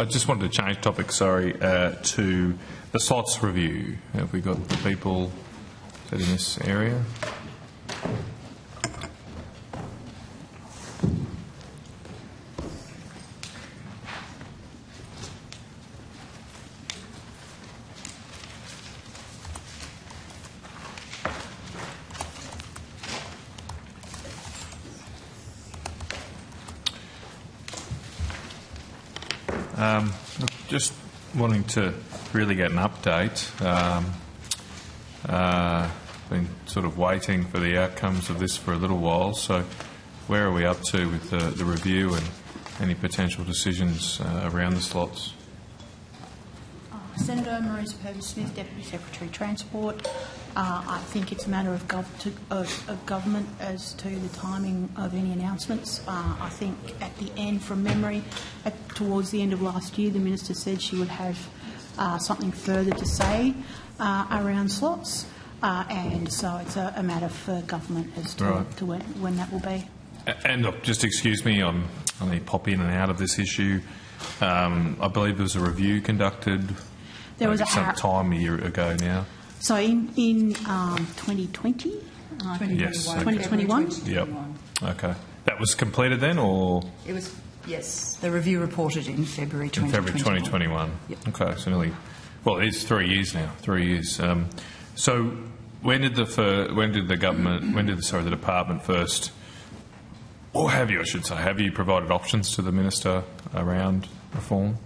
I just wanted to change topic, sorry, to the slots review. Have we got the people that in this area? Just wanting to really get an update. Been sort of waiting for the outcomes of this for a little while. So, where are we up to with the review and any potential decisions around the slots? Senator Marisa Purvis-Smith, Deputy Secretary Transport. I think it's a matter of government as to the timing of any announcements. I think at the end, from memory, towards the end of last year, the Minister said she would have something further to say around slots, and so it's a matter for government as to, right. to when that will be. And look, just excuse me, I may pop in and out of this issue. I believe there was a review conducted. There was some time a year ago now. So in 2020? 2021? Yep. Okay. That was completed then, or? It was, yes. The review reported in February 2021. In February 2021. Yep. Okay, so nearly, well, it's 3 years now. 3 years. So when did the department first, or have you, I should say, have you provided options to the Minister around reform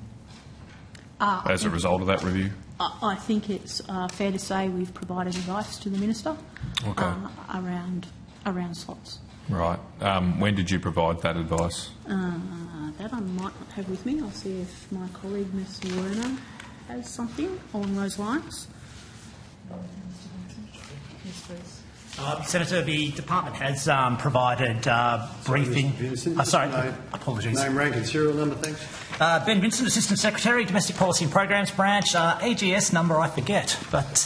as a result of that review? I think it's fair to say we've provided advice to the Minister around slots. Right. When did you provide that advice? That I might not have with me. I'll see if my colleague, Ms. Werner, has something along those lines. Yes, please. Senator, the department has provided briefing. Apologies. Name, rank and serial number, thanks. Ben Vincent, Assistant Secretary, Domestic Policy and Programs Branch. AGS number I forget, but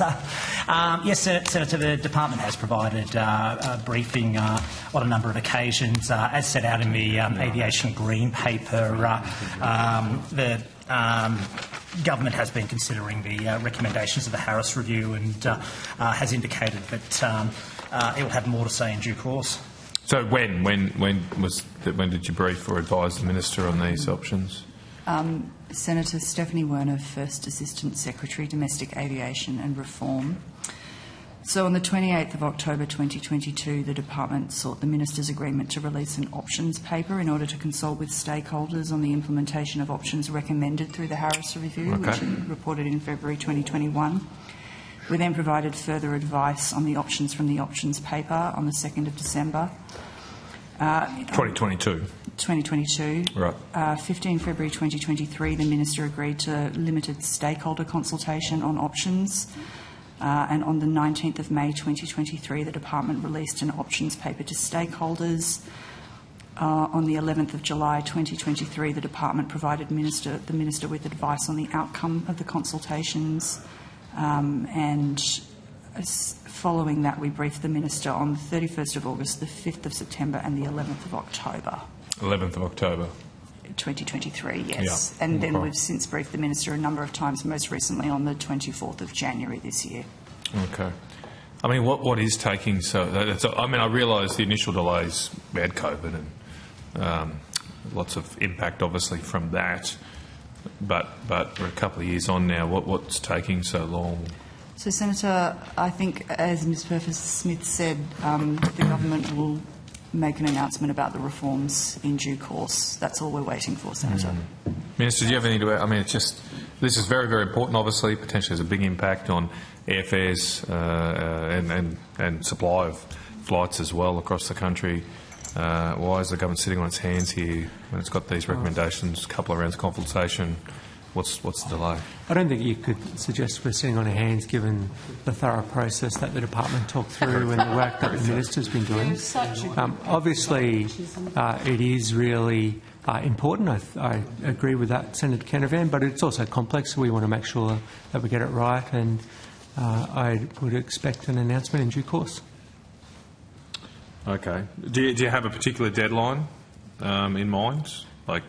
yes, Senator, the department has provided a briefing on a number of occasions, as set out in the Aviation Green Paper. The government has been considering the recommendations of the Harris Review and has indicated that it will have more to say in due course. So when did you brief or advise the Minister on these options? Senator Stephanie Werner, First Assistant Secretary, Domestic Aviation and Reform. So on the 28th of October 2022, the department sought the Minister's agreement to release an options paper in order to consult with stakeholders on the implementation of options recommended through the Harris Review, which reported in February 2021. We then provided further advice on the options from the options paper on the 2nd of December. 2022. 2022. Right. 15 February 2023, the Minister agreed to limited stakeholder consultation on options. And on the 19th of May 2023, the department released an options paper to stakeholders. On the 11th of July 2023, the department provided the Minister with advice on the outcome of the consultations. And following that, we briefed the Minister on the 31st of August, the 5th of September and the 11th of October. 11th of October. 2023, yes. Yeah. And then we've since briefed the Minister a number of times, most recently on the 24th of January this year. Okay. I mean, what is taking so... I mean, I realise the initial delays, we had COVID and lots of impact, obviously, from that. But we're a couple of years on now. What's taking so long? So, Senator, I think, as Ms Purvis-Smith said, the government will make an announcement about the reforms in due course. That's all we're waiting for, Senator. Minister, do you have anything to add? I mean, it's just, this is very, very important, obviously. Potentially has a big impact on airfares and supply of flights as well across the country. Why is the government sitting on its hands here when it's got these recommendations, a couple of rounds of consultation? What's the delay? I don't think you could suggest we're sitting on our hands given the thorough process that the department talked through and the work that the Minister's been doing. Obviously, it is really important. I agree with that, Senator Canavan, but it's also complex, so we want to make sure that we get it right, and I would expect an announcement in due course. Okay. Do you have a particular deadline in mind? Like,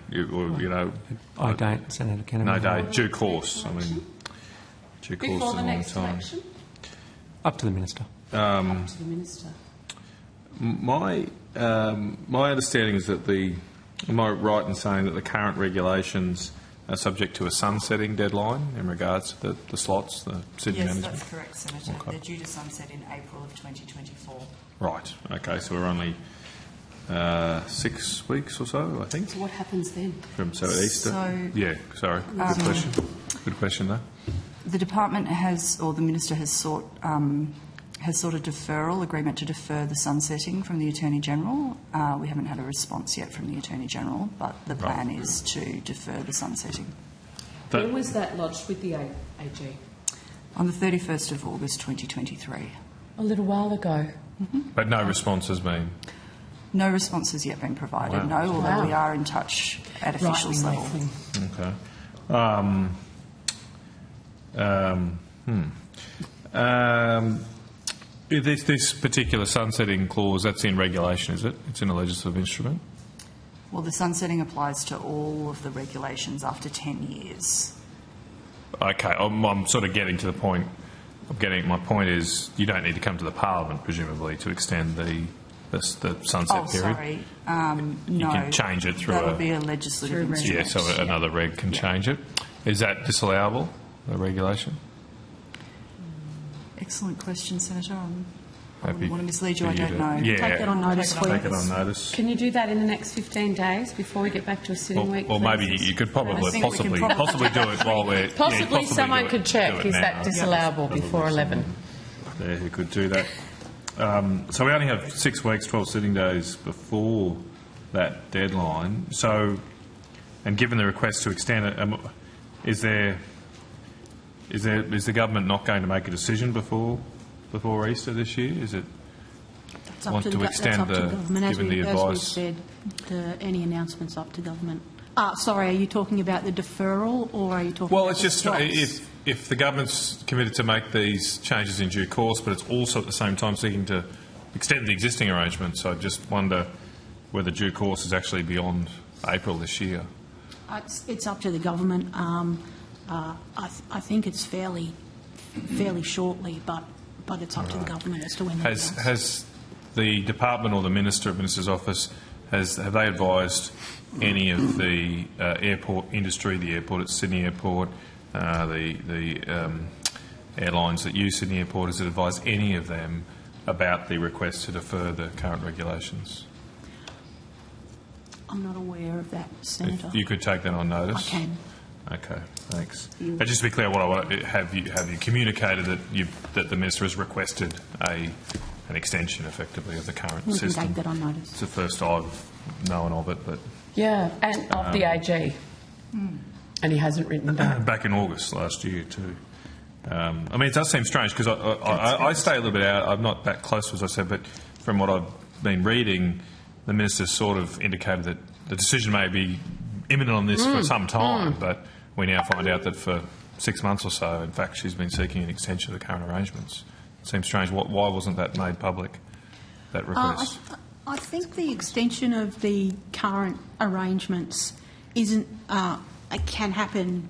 I don't, Senator Kennedy. no date, due course. I mean, due course Before is the a long next time. election? Up to the Minister. Up to the Minister. My understanding is that am I right in saying that the current regulations are subject to a sunsetting deadline in regards to the slots, the Sydney Yes, management? that's correct, Senator. Okay. They're due to sunset in April of 2024. Right. Okay. So we're only 6 weeks or so, I think, So what happens then? from Easter. So- Yeah. Sorry. Good question. Good question, though. The department has, or the minister has sought a deferral agreement to defer the sunsetting from the Attorney General. We haven't had a response yet from the Attorney General, but the plan is to defer the sunsetting. When was that lodged with the AG? On the 31st of August 2023. A little while ago. But no response has been. No response has yet been provided, Wow. no, although we are in touch at officials level. Okay. This particular sunsetting clause, that's in regulation, is it? It's in a legislative instrument? Well, the sunsetting applies to all of the regulations after 10 years. Okay, I'm sort of getting to the point. My point is you don't need to come to the Parliament, presumably, to extend the sunset period. Sorry. You No. can change it through That'll be a legislative Through instrument. Yeah, so another reg can change it. Is that disallowable, the regulation? Excellent question, Senator. I Happy wouldn't want to mislead you, for I don't to- know. Yeah, Take that on notice, take it please. on notice. Can you do that in the next 15 days before we get back to a sitting week? Or maybe please? you could I probably think we can possibly do it while we're... Possibly someone could check, do it is now. that disallowable before 11? There who could do that. So we only have 6 weeks, 12 sitting days before that deadline. So, and given the request to extend it, is the government not going to make a decision before Easter this year? Is it It's up want to to the, extend that's up to the- government. As given the we've advice? said, any announcements up to government. Sorry, are you talking about the deferral or are you talking Well, about it's the just slots? if the government's committed to make these changes in due course, but it's also at the same time seeking to extend the existing arrangements, I just wonder whether due course is actually beyond April this year. It's up to the government. I think it's fairly shortly, but it's up to the government as to when. Has the department or the minister's office have they advised any of the airport industry, the airport at Sydney Airport, the airlines that use Sydney Airport, has it advised any of them about the request to defer the current regulations? I'm not aware of that, Senator. If you could take that on notice. I can. Okay, thanks. And just to be clear, what I want have you communicated that the minister has requested an extension, effectively, of the current We can system? take that on It's notice. the first I've known of it, but Yeah, and of the AG. And he hasn't written back. back in August last year too. I mean, it does seem strange because I stay a little bit out. I'm not that close, as I said, but from what I've been reading, the minister sort of indicated that the decision may be imminent on this for some time, but we now find out that for 6 months or so, in fact, she's been seeking an extension of the current arrangements. It seems strange. Why wasn't that made public, that request? I think the extension of the current arrangements isn't. It can happen.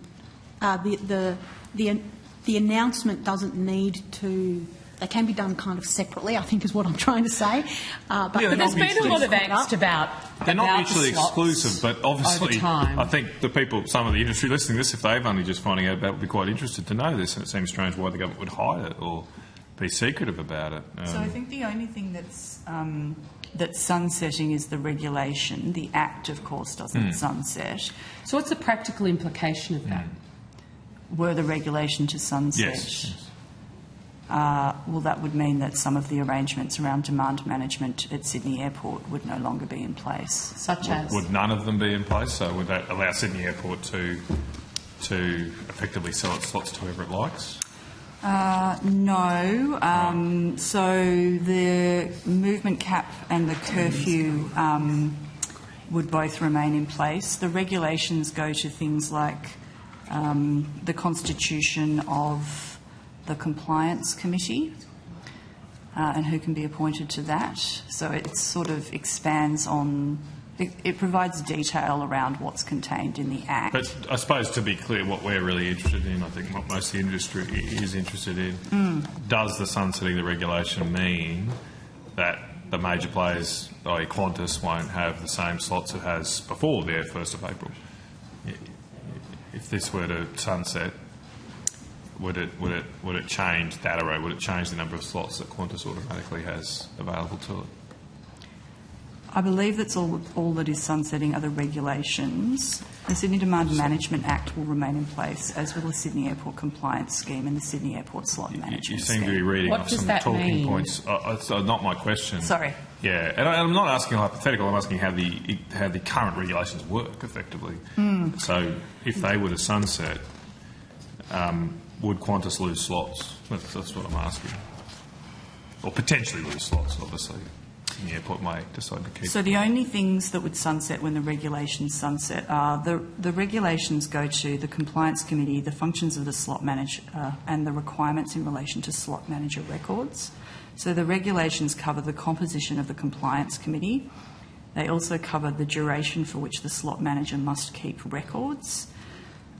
The announcement doesn't need to. They can be done kind of separately, I think is what I'm trying to say. But Yeah, There's been a lot of angst about They're not about mutually the slots exclusive, but obviously, over time. I think the people, some of the industry listening to this, if they've only just finding out about it, would be quite interested to know this, and it seems strange why the government would hide it or be secretive about it. So I think the only thing that's sunsetting is the regulation. The Act, of course, doesn't sunset. So what's the practical implication of that? Were the regulation to sunset? Yes. Well, that would mean that some of the arrangements around demand management at Sydney Airport would no longer be in place. Such as? Would none of them be in place? So would that allow Sydney Airport to effectively sell its slots to whoever it likes? No. So the movement cap and the curfew would both remain in place. The regulations go to things like the constitution of the Compliance Committee and who can be appointed to that. So it sort of expands on It provides detail around what's contained in the Act. But I suppose, to be clear, what we're really interested in, I think what most of the industry is interested in, does the sunsetting of the regulation mean that the major players, i.e. Qantas, won't have the same slots it has before the 1st of April? If this were to sunset, would it change that array? Would it change the number of slots that Qantas automatically has available to it? I believe that's all that is sunsetting are the regulations. The Sydney Demand Management Act will remain in place, as will the Sydney Airport Compliance Scheme and the Sydney Airport Slot Management You Scheme. seem to be reading What off does some that talking mean? points. It's not my question. Sorry. Yeah, and I'm not asking a hypothetical. I'm asking how the current regulations work effectively. So, if they were to sunset, would Qantas lose slots? That's what I'm asking, or potentially lose slots. Obviously, the airport may decide to keep. So the only things that would sunset when the regulations sunset are the regulations go to the Compliance Committee, the functions of the slot manager and the requirements in relation to slot manager records. So the regulations cover the composition of the Compliance Committee. They also cover the duration for which the slot manager must keep records,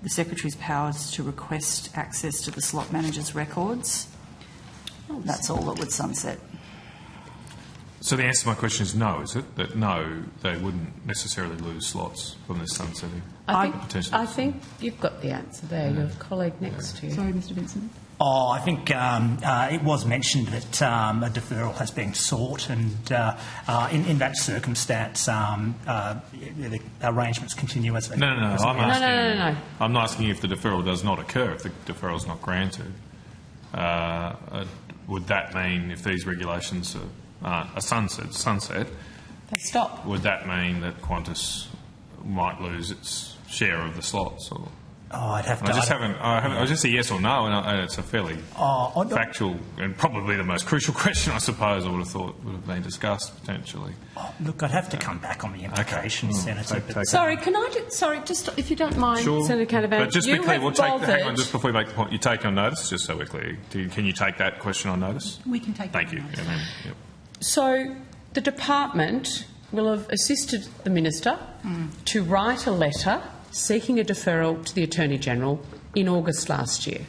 the Secretary's powers to request access to the slot manager's records. That's all that would sunset. So the answer to my question is no, is it? That no, they wouldn't necessarily lose slots from this sunsetting? I think you've got the answer there. Your colleague next to you. Sorry, Mr Vincent. I think it was mentioned that a deferral has been sought, and in that circumstance, the arrangements continue as they. No. No. I'm not asking if the deferral does not occur. If the deferral is not granted, would that mean if these regulations are sunset, They stop. would that mean that Qantas might lose its share of the slots? Or I'd have to. I was just a yes or no, and it's a fairly factual and probably the most crucial question, I suppose. I would have thought would have been discussed potentially. Look, I'd have to come back on the implications, Senator. Sorry, just if you don't mind, Sure. Senator Canavan, But just to be you clear, have hang on, bothered- just before you make the point, you take on notice, just so we're clear. Can you take that question on notice? We can take Thank that you. on notice. And then, yep. So the department will have assisted the minister to write a letter seeking a deferral to the Attorney-General in August last year.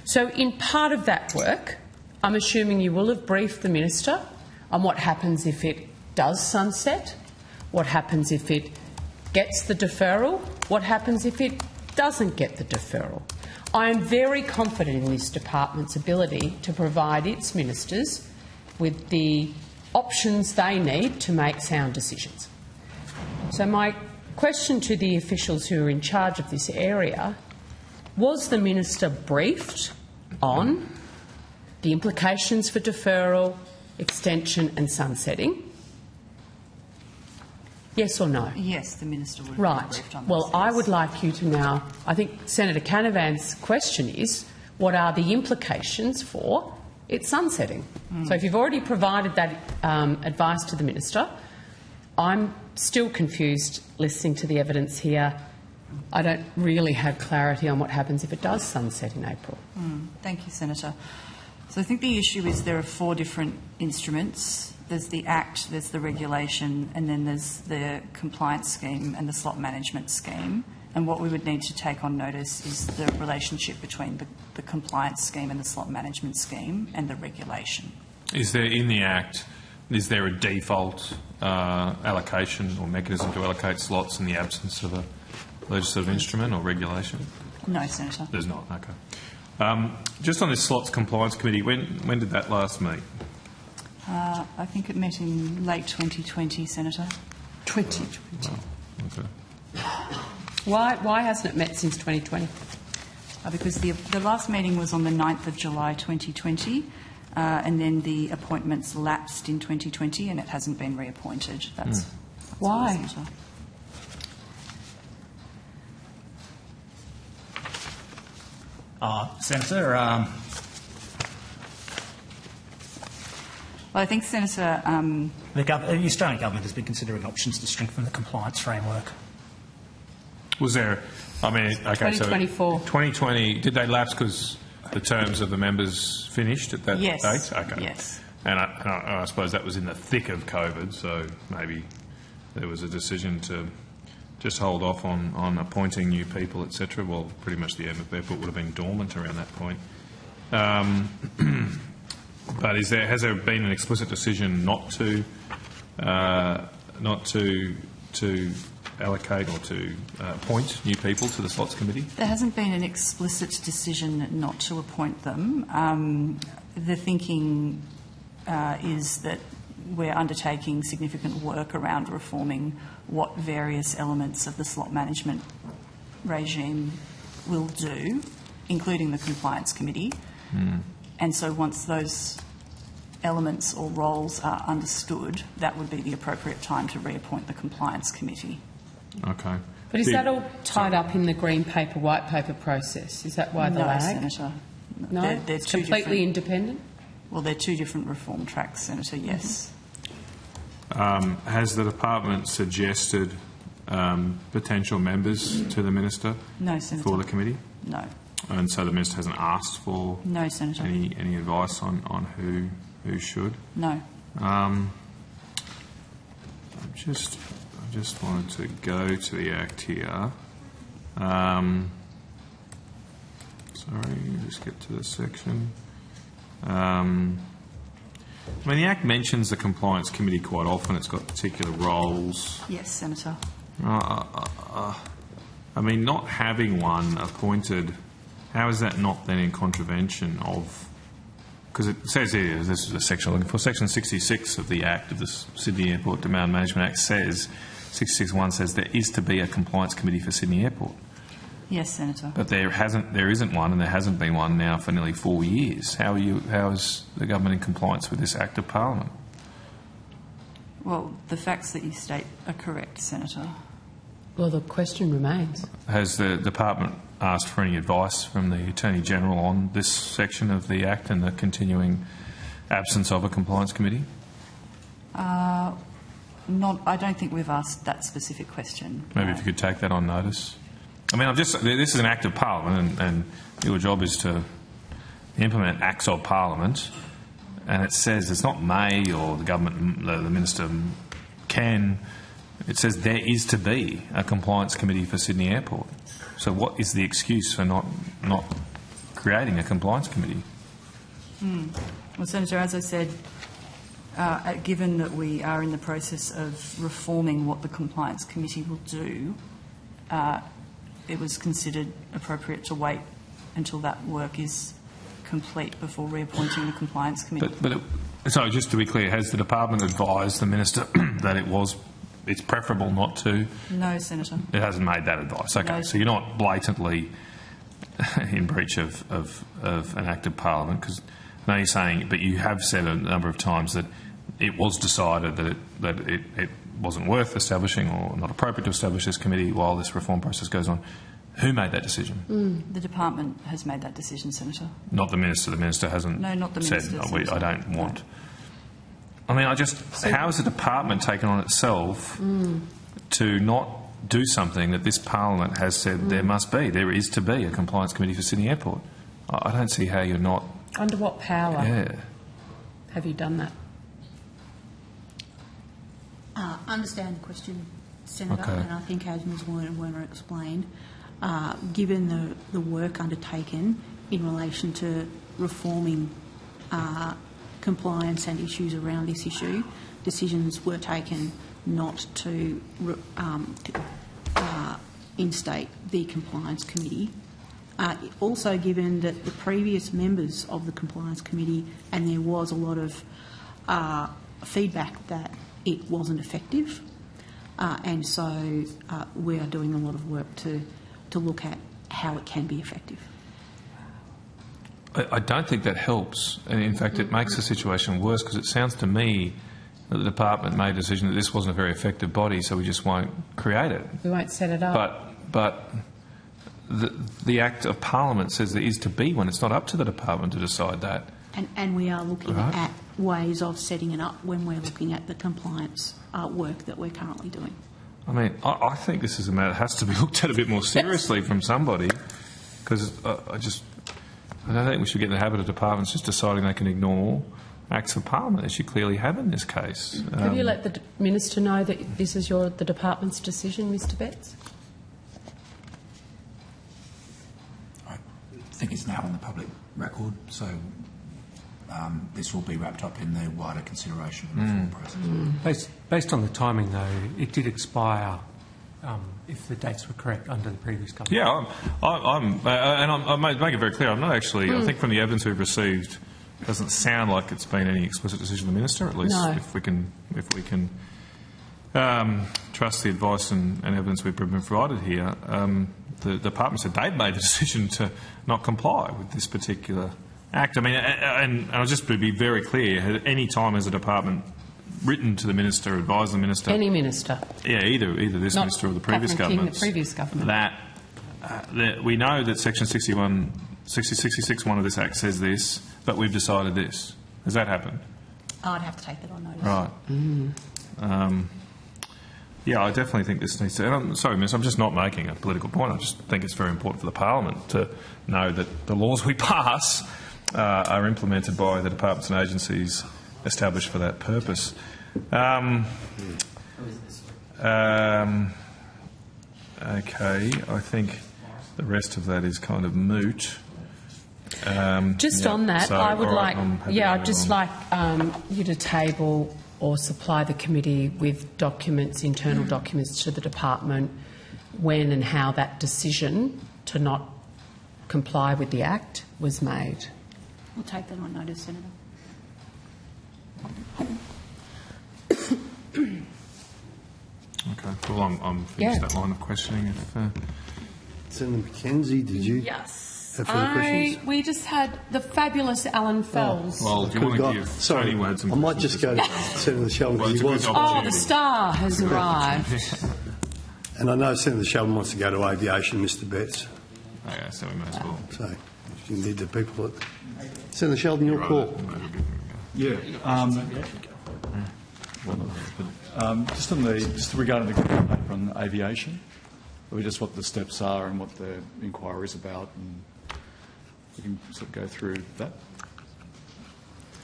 So in part of that work, I'm assuming you will have briefed the minister on what happens if it does sunset, what happens if it gets the deferral, what happens if it doesn't get the deferral. I am very confident in this department's ability to provide its ministers with the options they need to make sound decisions. So my question to the officials who are in charge of this area: was the minister briefed on the implications for deferral, extension and sunsetting? Yes or no? Yes, the minister would have Right. been briefed on Well, this, I yes. would like you to now, I think Senator Canavan's question is, what are the implications for its sunsetting? So if you've already provided that advice to the minister, I'm still confused listening to the evidence here. I don't really have clarity on what happens if it does sunset in April. Thank you, Senator. So I think the issue is there are 4 different instruments. There's the Act, there's the regulation, and then there's the compliance scheme and the slot management scheme. And what we would need to take on notice is the relationship between the compliance scheme and the slot management scheme and the regulation. Is there, in the Act, is there a default allocation or mechanism to allocate slots in the absence of a legislative instrument or regulation? No, Senator. There's not, okay. Just on this slots compliance committee, when did that last meet? I think it met in late 2020, Senator. 2020. Okay. Why hasn't it met since 2020? Because the last meeting was on the 9th of July 2020, and then the appointments lapsed in 2020 and it hasn't been reappointed. That's Why? Senator. Senator, Well, I think, Senator, the Australian government has been considering options to strengthen the compliance framework. Was there, I mean, okay, 2024. so 2020, did they lapse because the terms of the members finished at that Yes. date? Okay. Yes. And I suppose that was in the thick of COVID, so maybe there was a decision to just hold off on appointing new people, etc. Well, pretty much the airport would have been dormant around that point. But has there been an explicit decision not to allocate or to appoint new people to the slots committee? There hasn't been an explicit decision not to appoint them. The thinking is that we're undertaking significant work around reforming what various elements of the slot management regime will do, including the compliance committee. And so once those elements or roles are understood, that would be the appropriate time to reappoint the compliance committee. Okay. But is that all tied up in the green paper, white paper process? Is that why the No, lag? Senator. No? They're It's two completely different- independent? Well, they're two different reform tracks, Senator, yes. Has the department suggested potential members to the minister No, Senator. for the committee? No. And so the minister hasn't asked for No, Senator. any advice on who should? No. I just wanted to go to the Act here. Sorry, just get to this section. I mean, the Act mentions the Compliance Committee quite often. It's got particular roles. Yes, Senator. I mean, not having one appointed, how is that not then in contravention of... Because it says here, this is a section I'm looking for, Section 66 of the Act, of the Sydney Airport Demand Management Act says, 66(1) says there is to be a compliance committee for Sydney Airport. Yes, Senator. But there isn't one, and there hasn't been one now for nearly 4 years. How is the government in compliance with this Act of Parliament? Well, the facts that you state are correct, Senator. Well, the question remains. Has the department asked for any advice from the Attorney-General on this section of the Act and the continuing absence of a compliance committee? I don't think we've asked that specific question. Maybe if you could take that on notice. I mean, this is an Act of Parliament, and your job is to implement Acts of Parliament, and it says it's not may or the government, the minister can. It says there is to be a compliance committee for Sydney Airport. So what is the excuse for not creating a compliance committee? Well, Senator, as I said, given that we are in the process of reforming what the compliance committee will do, it was considered appropriate to wait until that work is complete before reappointing the compliance committee. So just to be clear, has the department advised the minister that it's preferable not to? No, Senator. It hasn't made that advice. Okay, No. so you're not blatantly in breach of an Act of Parliament, because I know you're saying, but you have said a number of times that it was decided that it wasn't worth establishing or not appropriate to establish this committee while this reform process goes on. Who made that decision? The department has made that decision, Senator. Not the minister. The minister hasn't No, not the said, minister, "Oh, I Senator. don't want." I mean, how has the department taken on itself to not do something that this Parliament has said there must be? There is to be a compliance committee for Sydney Airport. I don't see how you're not. Under what power have you done that? Understand the question, Senator, Okay. and I think as Ms Werner explained, given the work undertaken in relation to reforming compliance and issues around this issue, decisions were taken not to instate the compliance committee. Also given that the previous members of the compliance committee, and there was a lot of feedback that it wasn't effective, and so we are doing a lot of work to look at how it can be effective. I don't think that helps. And in fact, it makes the situation worse, because it sounds to me that the department made a decision that this wasn't a very effective body, so we just won't create it. We won't set it up. But the Act of Parliament says there is to be one. It's not up to the department to decide that. And we are looking Right. at ways of setting it up when we're looking at the compliance work that we're currently doing. I mean, I think this is a matter that has to be looked at a bit more seriously from somebody, because I don't think we should get in the habit of departments just deciding they can ignore acts of Parliament, as you clearly have in this case. Have you let the Minister know that this is the Department's decision, Mr Betts? I think it's now on the public record, so this will be wrapped up in the wider consideration of the reform process. Based on the timing, though, it did expire, if the dates were correct, under the previous government. Yeah, I make it very clear, I'm not actually, I think from the evidence we've received, it doesn't sound like it's been any explicit decision of the Minister, at least No. if we can trust the advice and evidence we've been provided here. The Department said they'd made the decision to not comply with this particular Act. I mean, and I'll just to be very clear, at any time has a Department written to the Minister, advised the Minister? Any Minister. Yeah, either this Not Minister or the previous Catherine King, government. the previous government. That we know that Section 66(1) of this Act says this, but we've decided this. Has that happened? I'd have to take that on notice. Right. Yeah, I definitely think this needs to... And I'm sorry, Miss, I'm just not making a political point. I just think it's very important for the Parliament to know that the laws we pass are implemented by the departments and agencies established for that purpose. Okay, I think the rest of that is kind of moot. Just on that, so, I would all right, like, I'm happy I'd to just move on. like you to table or supply the committee with documents, internal documents to the department, when and how that decision to not comply with the Act was made. We'll take that on notice, Senator. Okay, well, I'm finished Yeah. that line of questioning. Senator McKenzie, did you Yes. have further questions? We just had the fabulous Alan Fells. Well, do you want to give Sorry, Tony Wade some I might questions just go to Senator Sheldon. Well, it's he a wants, good Oh, opportunity. the star has arrived. and I know Senator Sheldon wants to go to aviation, Mr. Betts. Okay, so we may as well. So you need the people that... Senator Sheldon, your call. Yeah. Just regarding the green paper on aviation, just what the steps are and what the inquiry is about, and we can sort of go through that.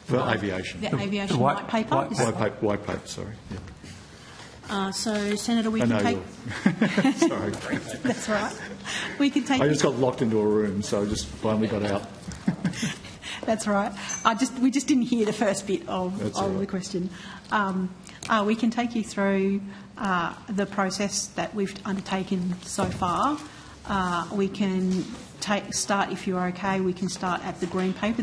For aviation. The aviation white- white paper. White paper, sorry. Yeah. So, Senator, we I can know take... Sorry. That's all right. We can take... I just got locked into a room, so I just finally got out. That's right. We just didn't hear the first bit of all right. the question. We can take you through the process that we've undertaken so far. We can start, if you're okay, we can start at the green paper,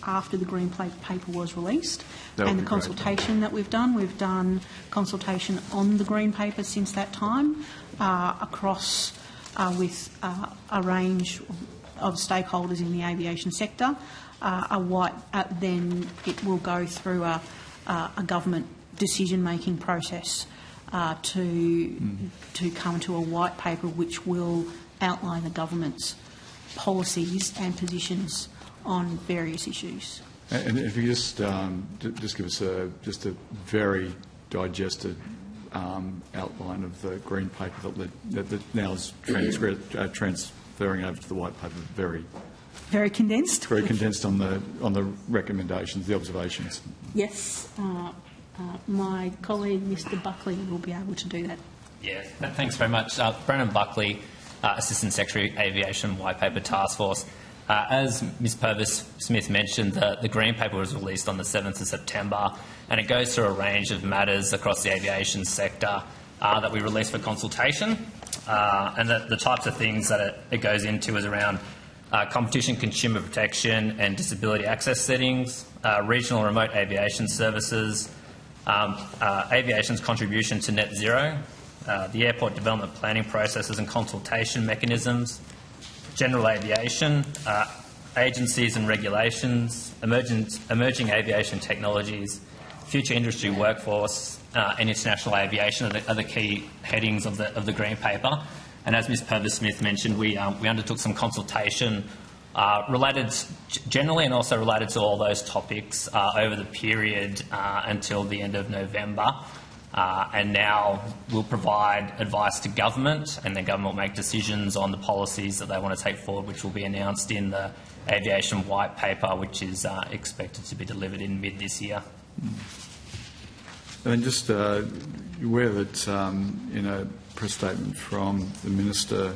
after the green paper was released, That would and the be great. consultation that we've done. We've done consultation on the green paper since that time, across with a range of stakeholders in the aviation sector. Then it will go through a government decision-making process to come to a white paper which will outline the government's policies and positions on various issues. And if you just give us a very digested outline of the green paper that now is transferring over to the white paper, Very condensed. very condensed on the recommendations, the observations. Yes. My colleague, Mr Buckley, will be able to do that. Yeah, thanks very much. Brennan Buckley, Assistant Secretary, Aviation White Paper Task Force. As Ms Purvis-Smith mentioned, the Green Paper was released on the 7th of September, and it goes through a range of matters across the aviation sector that we released for consultation. And the types of things that it goes into is around competition, consumer protection and disability access settings, regional remote aviation services, aviation's contribution to net zero, the airport development planning processes and consultation mechanisms, general aviation, agencies and regulations, emerging aviation technologies, future industry workforce, and international aviation are the key headings of the Green Paper. And as Ms Purvis-Smith mentioned, we undertook some consultation related generally and also related to all those topics over the period until the end of November. and now we'll provide advice to government, and then government will make decisions on the policies that they want to take forward, which will be announced in the Aviation White Paper, which is expected to be delivered in mid this year. And just you're aware that in a press statement from the Minister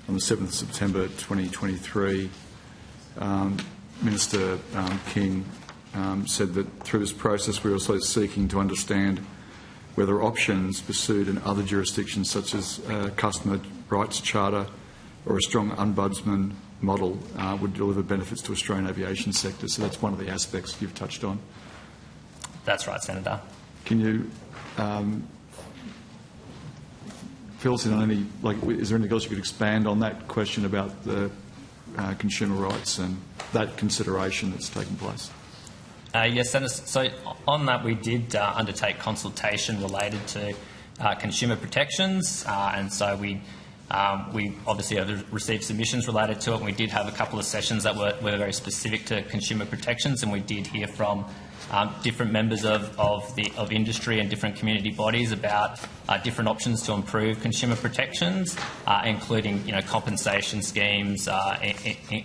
on the 7th of September 2023, Minister King said that through this process we're also seeking to understand whether options pursued in other jurisdictions such as customer rights charter or a strong ombudsman model would deliver benefits to Australian aviation sector. So that's one of the aspects you've touched on. That's right, Senator. Can you fill us in on any, is there anything else you could expand on that question about the consumer rights and that consideration that's taken place? Yes, Senator. So on that, we did undertake consultation related to consumer protections, and so we obviously have received submissions related to it, and we did have a couple of sessions that were very specific to consumer protections, and we did hear from different members of industry and different community bodies about different options to improve consumer protections, including compensation schemes,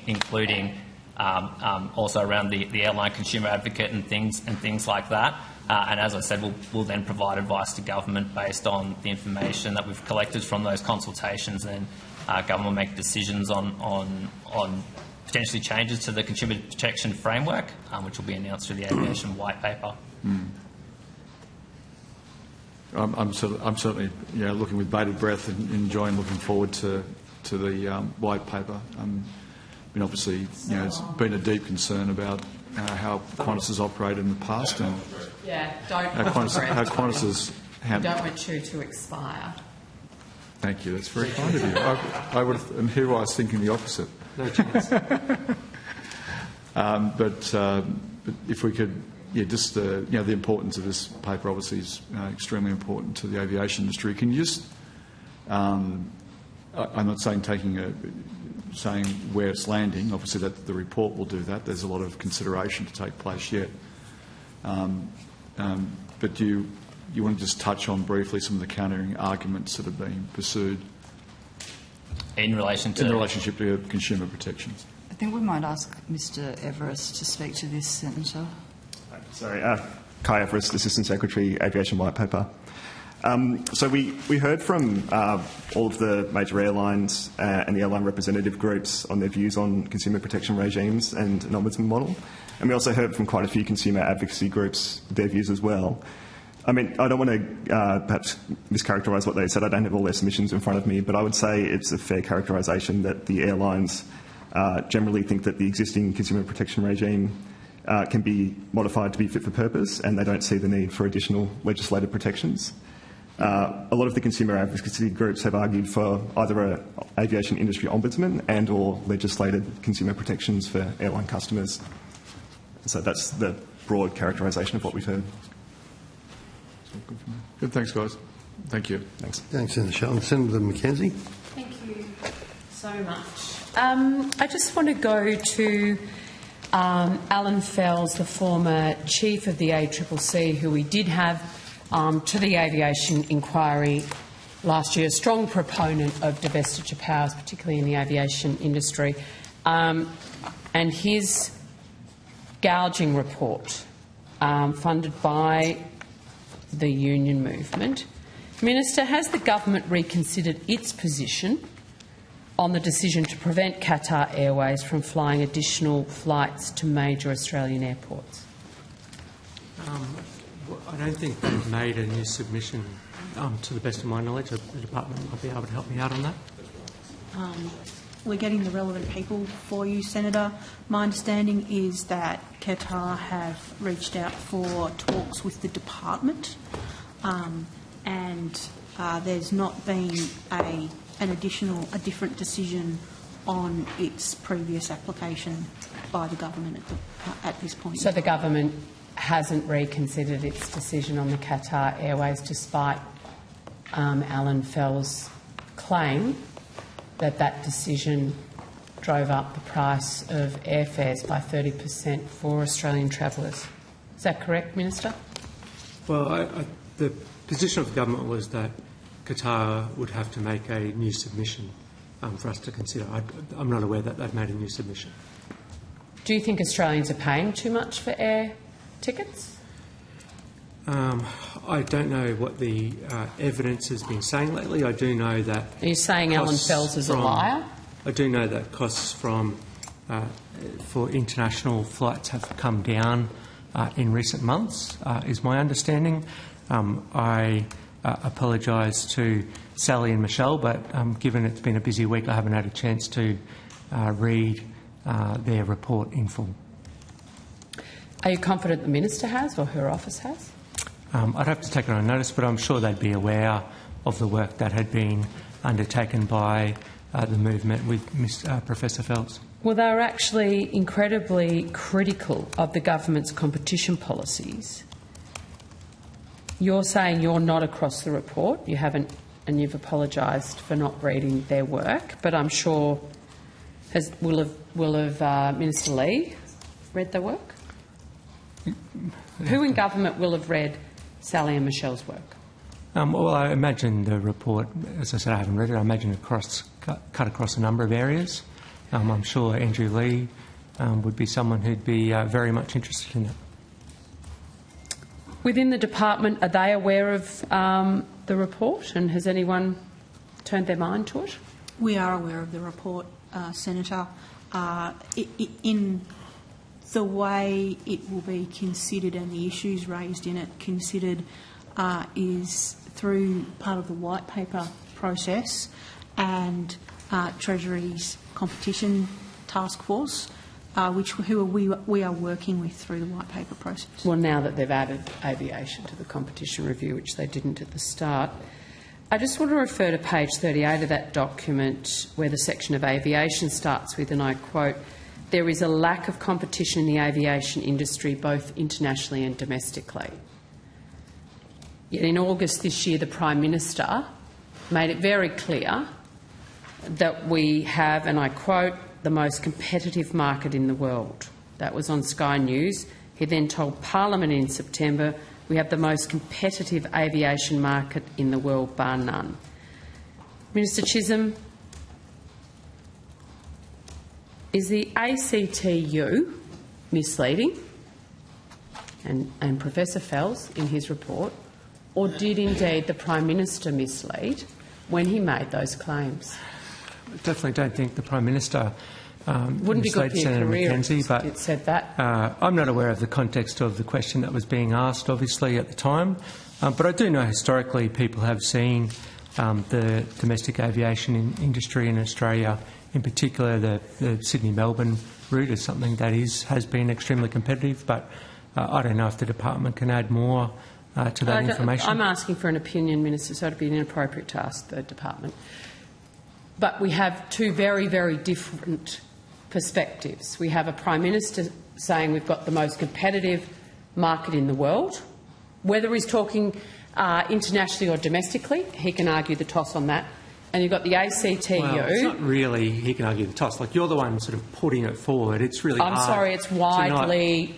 including also around the airline consumer advocate and things like that. And as I said, we'll then provide advice to government based on the information that we've collected from those consultations, and government will make decisions on potentially changes to the consumer protection framework, which will be announced through the Aviation White Paper. I'm certainly looking with bated breath and enjoying looking forward to the White Paper. Obviously, it's been a deep concern about how Qantas has operated in the past, and don't how Qantas has. Don't want you to expire. Thank you. That's very kind of you. And here I was thinking the opposite. No chance. But if we could, just the importance of this paper obviously is extremely important to the aviation industry. Can you just, I'm not saying saying where it's landing. Obviously, that the report will do that. There's a lot of consideration to take place yet. But do you want to just touch on briefly some of the countering arguments that have been pursued in relationship to consumer protections? I think we might ask Mr Everest to speak to this, Senator. Sorry, Kai Everest, Assistant Secretary, Aviation White Paper. So we heard from all of the major airlines and the airline representative groups on their views on consumer protection regimes and an ombudsman model. And we also heard from quite a few consumer advocacy groups their views as well. I mean, I don't want to perhaps mischaracterise what they said. I don't have all their submissions in front of me, but I would say it's a fair characterisation that the airlines generally think that the existing consumer protection regime can be modified to be fit for purpose, and they don't see the need for additional legislative protections. A lot of the consumer advocacy groups have argued for either an aviation industry ombudsman and or legislated consumer protections for airline customers. So that's the broad characterisation of what we've heard. Good, thanks, guys. Thank you. Thanks. Thanks, Senator Sheldon. Senator McKenzie. Thank you so much. I just want to go to Alan Fells, the former chief of the ACCC, who we did have to the aviation inquiry last year, a strong proponent of divestiture powers, particularly in the aviation industry, and his gouging report funded by the union movement. Minister, has the government reconsidered its position on the decision to prevent Qatar Airways from flying additional flights to major Australian airports? I don't think they've made a new submission, to the best of my knowledge. The department might be able to help me out on that. We're getting the relevant people for you, Senator. My understanding is that Qatar have reached out for talks with the department, and there's not been a different decision on its previous application by the government at this point. So the government hasn't reconsidered its decision on the Qatar Airways, despite Alan Fell's claim that decision drove up the price of airfares by 30% for Australian travellers. Is that correct, Minister? Well, the position of the government was that Qatar would have to make a new submission for us to consider. I'm not aware that they've made a new submission. Do you think Australians are paying too much for air tickets? I don't know what the evidence has been saying lately. I do know that... Are you saying Alan Fells is a liar? I do know that costs for international flights have come down in recent months, is my understanding. I apologise to Sally and Michelle, but given it's been a busy week, I haven't had a chance to read their report in full. Are you confident the Minister has, or her office has? I'd have to take it on notice, but I'm sure they'd be aware of the work that had been undertaken by the movement with Professor Fells. Well, they were actually incredibly critical of the government's competition policies. You're saying you're not across the report. You haven't, and you've apologised for not reading their work. But I'm sure will have Minister Lee read their work? Who in government will have read Sally and Michelle's work? Well, I imagine the report, as I said, I haven't read it. I imagine it cut across a number of areas. I'm sure Andrew Lee would be someone who'd be very much interested in it. Within the department, are they aware of the report, and has anyone turned their mind to it? We are aware of the report, Senator. In the way it will be considered and the issues raised in it considered is through part of the white paper process and Treasury's competition task force, who we are working with through the white paper process. Well, now that they've added aviation to the competition review, which they didn't at the start, I just want to refer to page 38 of that document where the section of aviation starts with, and I quote, "There is a lack of competition in the aviation industry, both internationally and domestically." Yet in August this year, the Prime Minister made it very clear that we have, and I quote, "the most competitive market in the world." That was on Sky News. He then told Parliament in September, "We have the most competitive aviation market in the world, bar none." Minister Chisholm, is the ACTU misleading, and Professor Fells in his report, or did indeed the Prime Minister mislead when he made those claims? I definitely don't think the Prime Minister wouldn't be good for your Senator career McKenzie, but it said that. I'm not aware of the context of the question that was being asked, obviously, at the time. But I do know historically people have seen the domestic aviation industry in Australia, in particular the Sydney-Melbourne route, as something that has been extremely competitive. But I don't know if the department can add more to that information. I'm asking for an opinion, Minister, so it would be inappropriate to ask the department. But we have two very, very different perspectives. We have a Prime Minister saying we've got the most competitive market in the world. Whether he's talking internationally or domestically, he can argue the toss on that. And you've got the ACTU. Well, it's not really he can argue the toss. Like, you're the one sort of putting it forward. It's really hard. I'm sorry, it's widely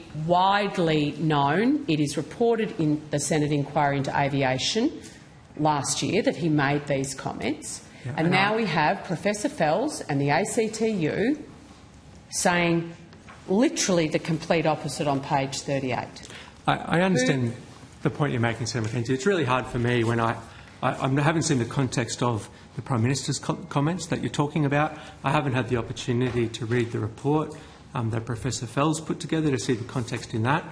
known. It is reported in the Senate inquiry into aviation last year that he made these comments. Yeah, and now we have Professor Fells and the ACTU saying literally the complete opposite on page 38. I understand the point you're making, Senator McKenzie. It's really hard for me when I haven't seen the context of the Prime Minister's comments that you're talking about. I haven't had the opportunity to read the report that Professor Fells put together to see the context in that.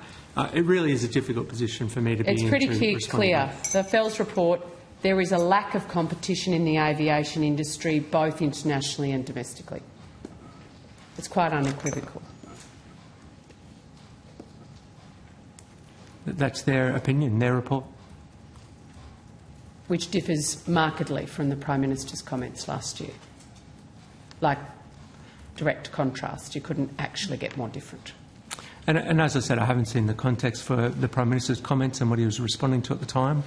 It really is a difficult position for me to be in. It's pretty clear. The Fells report, there is a lack of competition in the aviation industry, both internationally and domestically. It's quite unequivocal. That's their opinion, their report. Which differs markedly from the Prime Minister's comments last year. Like direct contrast. You couldn't actually get more different. And as I said, I haven't seen the context for the Prime Minister's comments and what he was responding to at the time.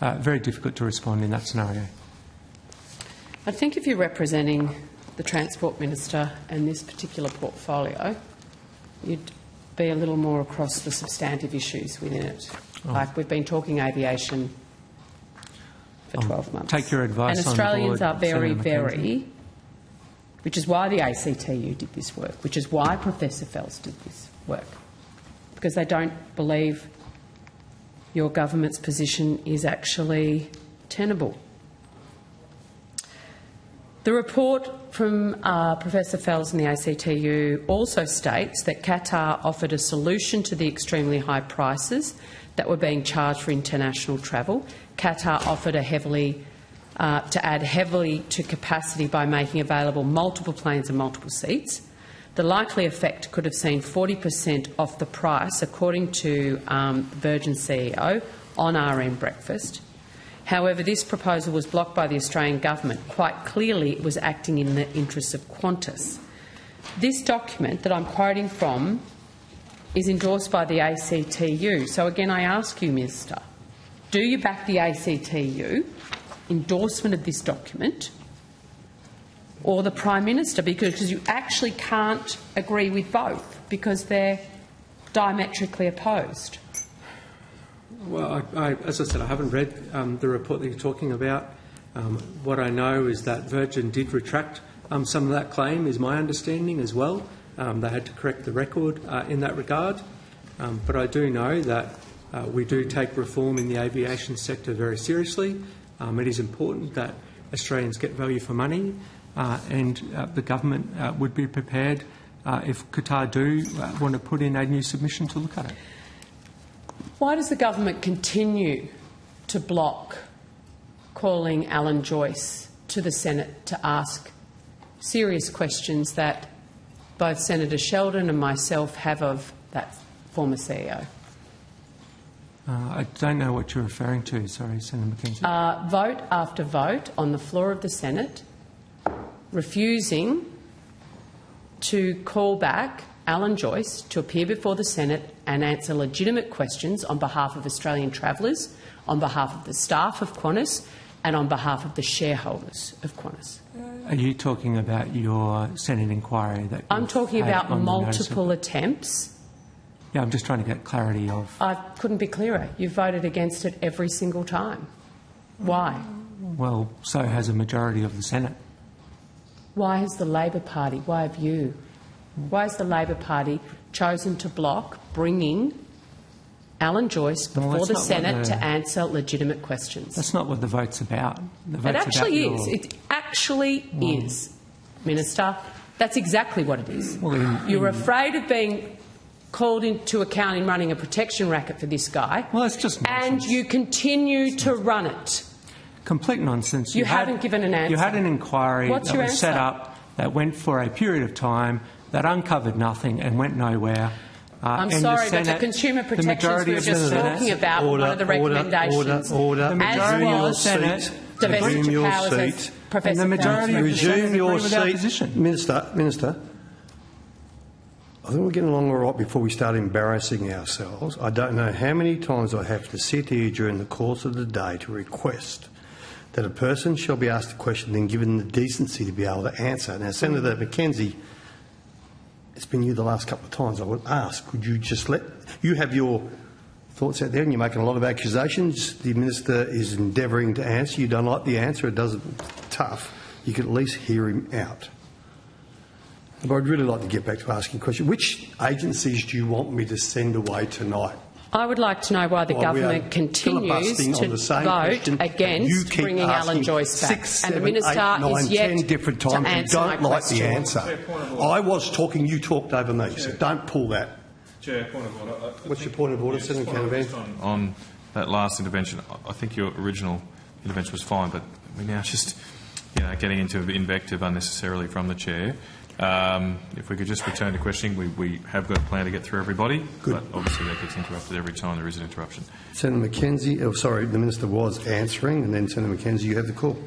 Very difficult to respond in that scenario. I think if you're representing the Transport Minister and this particular portfolio, you'd be a little more across the substantive issues within it. Oh. Like, we've been talking aviation for 12 months. Take your advice and on Australians board, are very, Senator McKenzie. very, which is why the ACTU did this work, which is why Professor Fels did this work, because they don't believe your government's position is actually tenable. The report from Professor Fels and the ACTU also states that Qatar offered a solution to the extremely high prices that were being charged for international travel. Qatar offered to add heavily to capacity by making available multiple planes and multiple seats. The likely effect could have seen 40% off the price, according to Virgin CEO, on RM breakfast. However, this proposal was blocked by the Australian government. Quite clearly, it was acting in the interests of Qantas. This document that I'm quoting from is endorsed by the ACTU. So again, I ask you, Minister, do you back the ACTU endorsement of this document or the Prime Minister? Because you actually can't agree with both because they're diametrically opposed. Well, as I said, I haven't read the report that you're talking about. What I know is that Virgin did retract some of that claim, is my understanding as well. They had to correct the record in that regard. But I do know that we do take reform in the aviation sector very seriously. It is important that Australians get value for money, and the government would be prepared, if Qatar do want to put in a new submission, to look at it. Why does the government continue to block calling Alan Joyce to the Senate to ask serious questions that both Senator Sheldon and myself have of that former CEO? I don't know what you're referring to. Sorry, Senator McKenzie. Vote after vote on the floor of the Senate refusing to call back Alan Joyce to appear before the Senate and answer legitimate questions on behalf of Australian travellers, on behalf of the staff of Qantas and on behalf of the shareholders of Qantas. Are you talking about your Senate inquiry? That I'm talking about on multiple attempts. Yeah, I'm just trying to get clarity of... I couldn't be clearer. You voted against it every single time. Why? Well, so has a majority of the Senate. Why has the Labor Party, why have you? Why has the Labor Party chosen to block bringing Alan Joyce before the Senate to answer legitimate questions? That's not what the vote's about. The It vote's actually about is. It actually is, Minister. That's exactly what it is. You're afraid of being called into account in running a protection racket for this guy. Well, it's just nonsense. And you continue to run it. Complete nonsense. You haven't given an answer. You had an inquiry What's that your was set answer? up that went for a period of time that uncovered nothing and went nowhere. I'm and sorry, but the Senate, consumer protections we were of the just Senate- talking about were one of the recommendations. Order. As was Senate, divestiture powers, as Professor and the majority Fels of the recommended. Senate Resume your agree with our seat. position. Minister, I think we're getting along all right before we start embarrassing ourselves. I don't know how many times I have to sit here during the course of the day to request that a person shall be asked a question then given the decency to be able to answer. Now, Senator McKenzie, it's been you the last couple of times. I would ask, could you just let... You have your thoughts out there and you're making a lot of accusations. The Minister is endeavouring to answer. You don't like the answer. It doesn't... tough. You could at least hear him out. But I'd really like to get back to asking a question. Which agencies do you want me to send away tonight? I would like to know why the government continues to vote against bringing Alan Joyce back. 6, and 7, the Minister 8, 9, is yet 10 different times to and answer don't my like question. the answer. I was talking, you talked over me, so don't pull that. Chair, point of order. What's your point of order, Senator Canavan? On that last intervention, I think your original intervention was fine, but we're now just getting into invective unnecessarily from the Chair. If we could just return to questioning, we have got a plan to get through everybody, but obviously that gets interrupted every time there is an interruption. Senator McKenzie, the Minister was answering, and then Senator McKenzie, you have the call.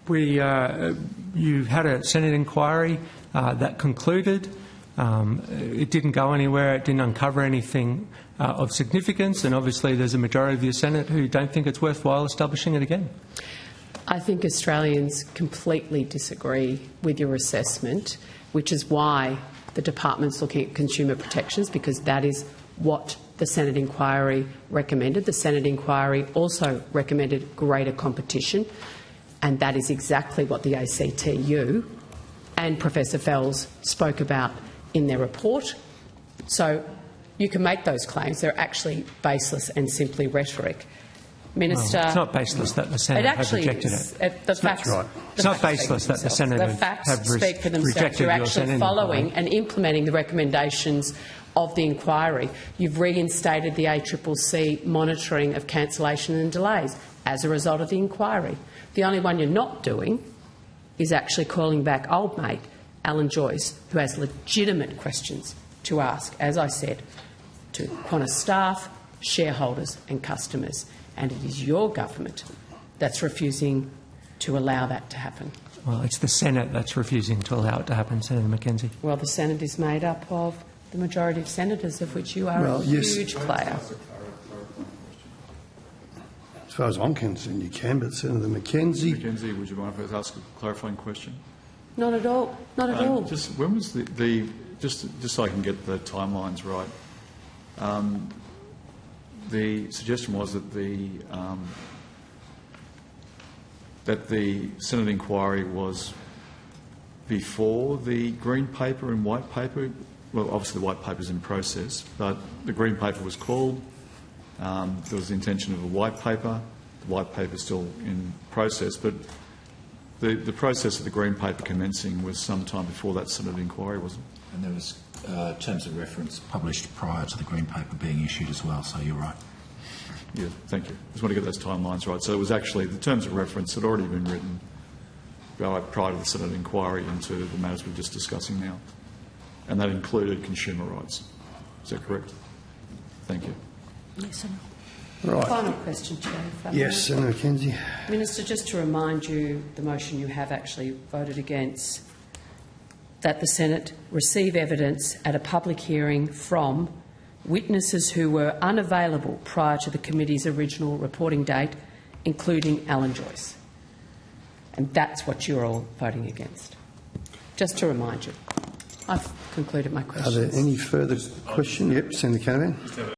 You had a Senate inquiry that concluded. It didn't go anywhere. It didn't uncover anything of significance, and obviously there's a majority of your Senate who don't think it's worthwhile establishing it again. I think Australians completely disagree with your assessment, which is why the department's looking at consumer protections, because that is what the Senate inquiry recommended. The Senate inquiry also recommended greater competition, and that is exactly what the ACTU and Professor Fells spoke about in their report. So you can make those claims. They're actually baseless and simply rhetoric. Minister, it's not baseless that the Senate have rejected it. The facts, right. It's not baseless that the Senate the have facts speak for themselves. rejected You're your actually Senate following inquiry. and implementing the recommendations of the inquiry. You've reinstated the ACCC monitoring of cancellation and delays as a result of the inquiry. The only one you're not doing is actually calling back old mate Alan Joyce, who has legitimate questions to ask, as I said, to Qantas staff, shareholders and customers. And it is your government that's refusing to allow that to happen. Well, it's the Senate that's refusing to allow it to happen, Senator McKenzie. Well, the Senate is made up of the majority of senators, of which you are a huge player. As far as I'm concerned, you can, but Senator McKenzie... McKenzie, would you mind if I ask a clarifying question? Not at all. Not at all. Just when was just so I can get the timelines right? The suggestion was that the Senate inquiry was before the Green Paper and White Paper. Well, obviously the White Paper is in process, but the Green Paper was called. There was the intention of a White Paper. The White Paper is still in process, but the process of the Green Paper commencing was some time before that Senate inquiry, wasn't it? And there was terms of reference published prior to the Green Paper being issued as well, so you're right. Yeah, thank you. Just want to get those timelines right. So it was actually the terms of reference had already been written prior to the Senate inquiry into the matters we're just discussing now, and that included consumer rights. Is that correct? Thank you. Yes, sir. Right. Final question, Chair. if I may. Yes, Senator McKenzie. Minister, just to remind you, the motion you have actually voted against, that the Senate receive evidence at a public hearing from witnesses who were unavailable prior to the committee's original reporting date, including Alan Joyce. And that's what you're all voting against. Just to remind you. I've concluded my questions. Are there any further questions? Yep, Senator Canavan.